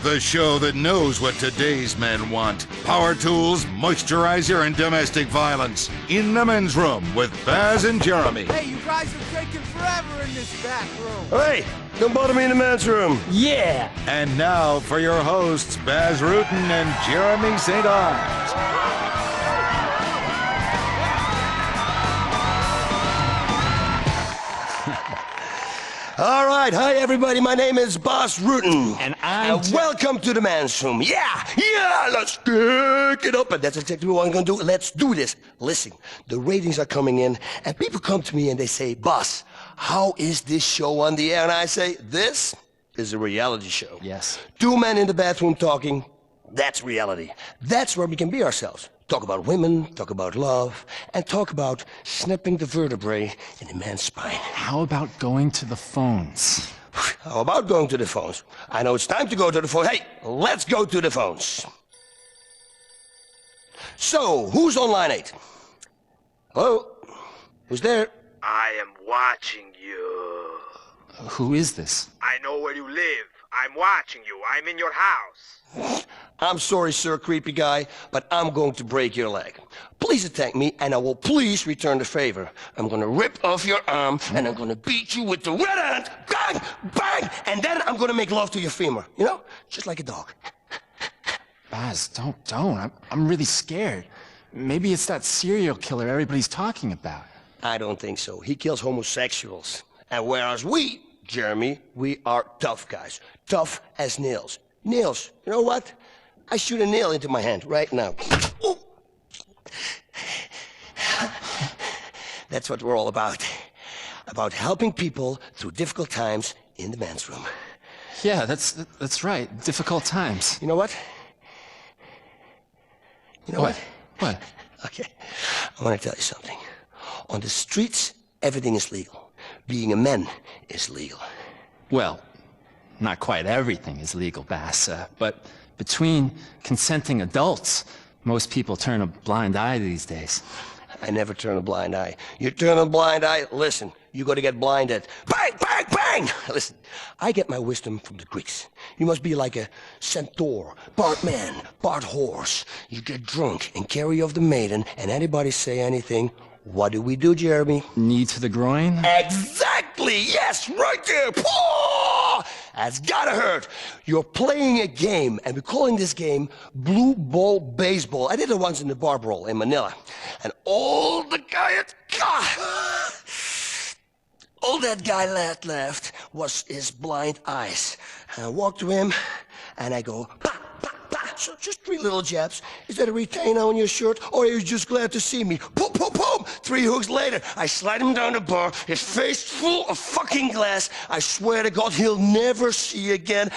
The show that knows what today's men want. Power tools, moisturizer, and domestic violence. In the men's room with Baz and Jeremy. Hey, you guys are taking forever in this back room. Hey, don't bother me in the men's room. Yeah. And now for your hosts, Baz Rutten and Jeremy St. Arms. All right, hi everybody, my name is Baz Rutten. And I'm... welcome to the men's room. Yeah, let's kick it up. And that's exactly what I'm gonna do. Let's do this. Listen, the ratings are coming in, and people come to me and they say, Baz, how is this show on the air? And I say, this is a reality show. Yes. Two men in the bathroom talking, that's reality. That's where we can be ourselves. Talk about women, talk about love, and talk about snipping the vertebrae in a man's spine. How about going to the phones? How about going to the phones? I know it's time to go to the phone. Hey, let's go to the phones. So, who's on line 8? Hello? Who's there? I am watching you. Who is this? I know where you live. I'm watching you. I'm in your house. I'm sorry, sir, creepy guy, but I'm going to break your leg. Please attack me, and I will please return the favor. I'm gonna rip off your arm, and I'm gonna beat you with the red hand. Bang! Bang! And then I'm gonna make love to your femur. You know? Just like a dog. Baz, don't. I'm really scared. Maybe it's that serial killer everybody's talking about. I don't think so. He kills homosexuals. And whereas we, Jeremy, we are tough guys. Tough as nails. Nails. You know what? I shoot a nail into my hand right now. Ooh. That's what we're all about. About helping people through difficult times in the men's room. Yeah, that's right. Difficult times. You know what? You know what? What? Okay. I want to tell you something. On the streets, everything is legal. Being a man is legal. Well, not quite everything is legal, Baz, but between consenting adults, most people turn a blind eye these days. I never turn a blind eye. You turn a blind eye, listen, you gotta get blinded. Bang, bang, bang! Listen, I get my wisdom from the Greeks. You must be like a centaur, part man, part horse. You get drunk and carry off the maiden, and anybody say anything, what do we do, Jeremy? Knee to the groin? Exactly! Yes, right there! Paw! That's gotta hurt. You're playing a game, and we're calling this game Blue Ball Baseball. I did it once in the bar brawl in Manila. And all that guy left was his blind eyes. And I walked to him, and I go, bah, bah, bah. So just 3 little jabs. Is that a retainer on your shirt, or are you just glad to see me? Boom, boom, boom! 3 hooks later, I slide him down the bar, his face full of fucking glass. I swear to God, he'll never see again.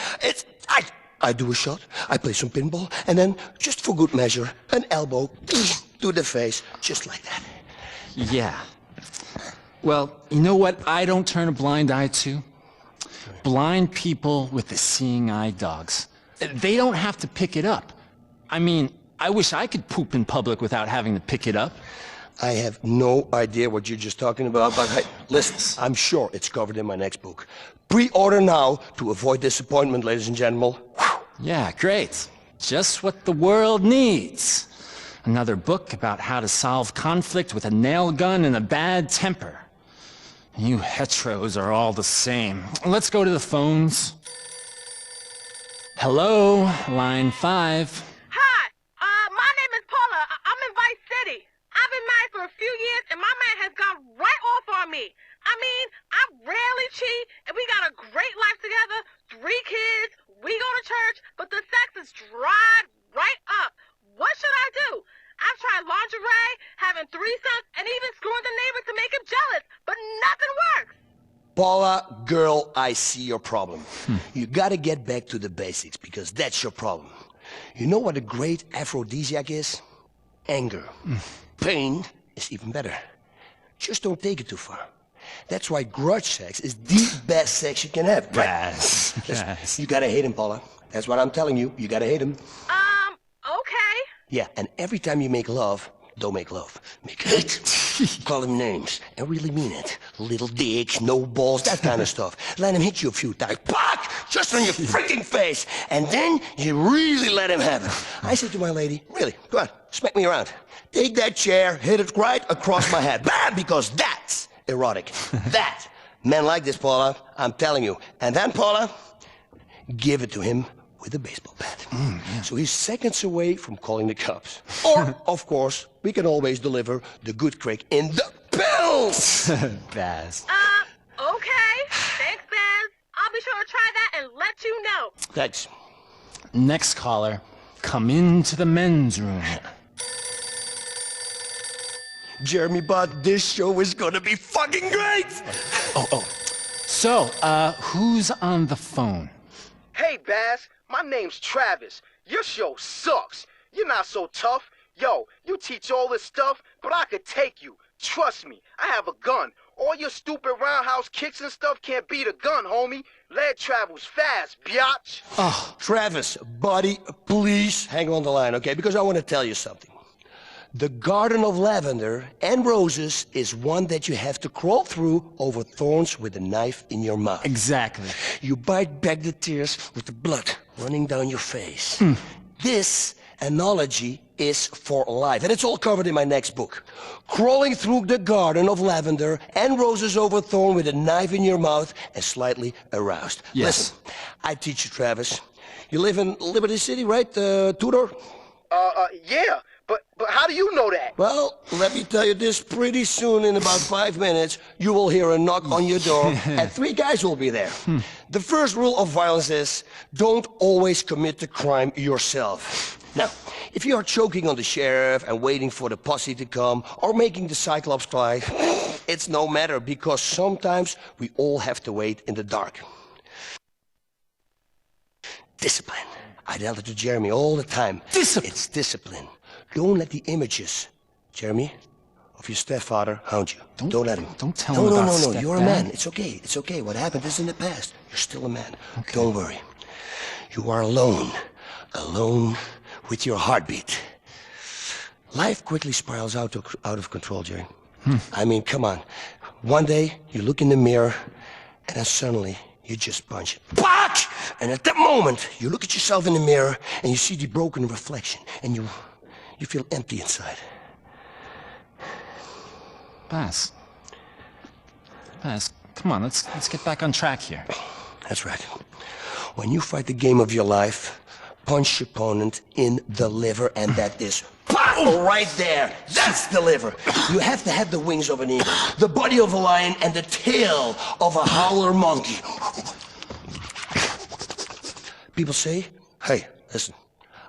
I do a shot, I play some pinball, and then, just for good measure, an elbow to the face, just like that. Yeah. Well, you know what I don't turn a blind eye to? Blind people with the seeing eye dogs. They don't have to pick it up. I mean, I wish I could poop in public without having to pick it up. I have no idea what you're just talking about, but hey, listen, I'm sure it's covered in my next book. Pre-order now to avoid disappointment, ladies and gentlemen. Yeah, great. Just what the world needs. Another book about how to solve conflict with a nail gun and a bad temper. You heteros are all the same. Let's go to the phones. Hello, line 5. Hi, my name is Paula. I'm in Vice City. I've been married for a few years, and my man has gone right off on me. I mean, I rarely cheat, and we got a great life together, 3 kids, we go to church, but the sex is dried right up. What should I do? I've tried lingerie, having threesomes, and even screwing the neighbor to make him jealous, but nothing works. Paula, girl, I see your problem. You gotta get back to the basics, because that's your problem. You know what a great aphrodisiac is? Anger. Pain is even better. Just don't take it too far. That's why grudge sex is the best sex you can have. Right? Yes. You gotta hate him, Paula. That's what I'm telling you. You gotta hate him. Okay. Yeah, and every time you make love, don't make love. Make hate. Call him names and really mean it. Little dicks, no balls, that kind of stuff. Let him hit you a few times. Pack! Just on your freaking face. And then you really let him have it. I said to my lady, really, go on, smack me around. Take that chair, hit it right across my head. Bam! Because that's erotic. That. Men like this, Paula, I'm telling you. And then, Paula, give it to him with a baseball bat. Yeah. So he's seconds away from calling the cops. Or, of course, we can always deliver the good crick in the pills! Baz. Okay. Thanks, Baz. I'll be sure to try that and let you know. Thanks. Next caller, come into the men's room. Jeremy, bud, this show is gonna be fucking great! So, who's on the phone? Hey, Baz, my name's Travis. Your show sucks. You're not so tough. Yo, you teach all this stuff, but I could take you. Trust me, I have a gun. All your stupid roundhouse kicks and stuff can't beat a gun, homie. Lead travels fast, biatch. Oh, Travis, buddy, please hang on the line, okay? Because I want to tell you something. The garden of lavender and roses is one that you have to crawl through over thorns with a knife in your mouth. Exactly. You bite back the tears with the blood running down your face. This analogy is for life, and it's all covered in my next book. Crawling through the garden of lavender and roses over thorn with a knife in your mouth and slightly aroused. Yes. Listen, I teach you, Travis. You live in Liberty City, right, Tudor? Yeah, but how do you know that? Well, let me tell you this, pretty soon, in about 5 minutes, you will hear a knock on your door, and 3 guys will be there. The first rule of violence is, don't always commit the crime yourself. Now, if you are choking on the sheriff and waiting for the posse to come, or making the Cyclops cry, it's no matter, because sometimes we all have to wait in the dark. Discipline. I tell it to Jeremy all the time. Discipline. It's discipline. Don't let the images, Jeremy, of your stepfather hound you. Don't let him. Don't tell him about No. You're a man. stepdad. It's okay. It's okay. What happened is in the past. You're still a man. Okay. Don't worry. You are alone. Alone with your heartbeat. Life quickly spirals out of control, Jerry. I mean, come on. One day, you look in the mirror, and then suddenly, you just punch it. Back! And at that moment, you look at yourself in the mirror, and you see the broken reflection, and you feel empty inside. Baz, come on, let's get back on track here. That's right. When you fight the game of your life, punch your opponent in the liver, and that is right there. That's the liver. You have to have the wings of an eagle, the body of a lion, and the tail of a howler monkey. People say, hey, listen,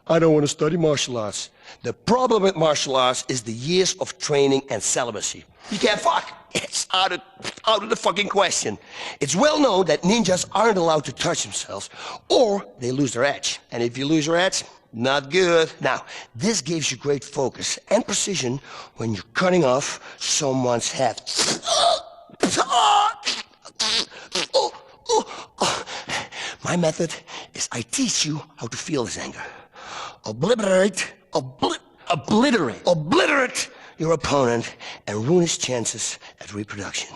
I don't want to study martial arts. The problem with martial arts is the years of training and celibacy. You can't fuck. It's out of the fucking question. It's well known that ninjas aren't allowed to touch themselves, or they lose their edge. And if you lose your edge, not good. Now, this gives you great focus and precision when you're cutting off someone's head. My method is I teach you how to feel this anger. Obliterate your opponent and ruin his chances at reproduction.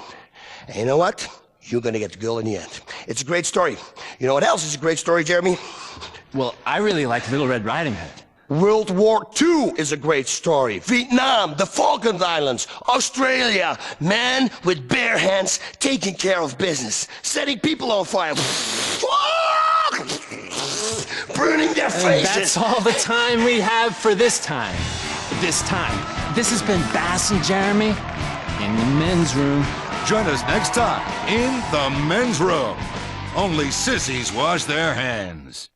And you know what? You're gonna get the girl in the end. It's a great story. You know what else is a great story, Jeremy? Well, I really like Little Red Riding Hood. World War II is a great story. Vietnam, the Falkland Islands, Australia, man with bare hands taking care of business, setting people on fire, burning their faces. That's all the time we have for this time. This has been Bass and Jeremy in the men's room. Join us next time in the men's room. Only sissies wash their hands.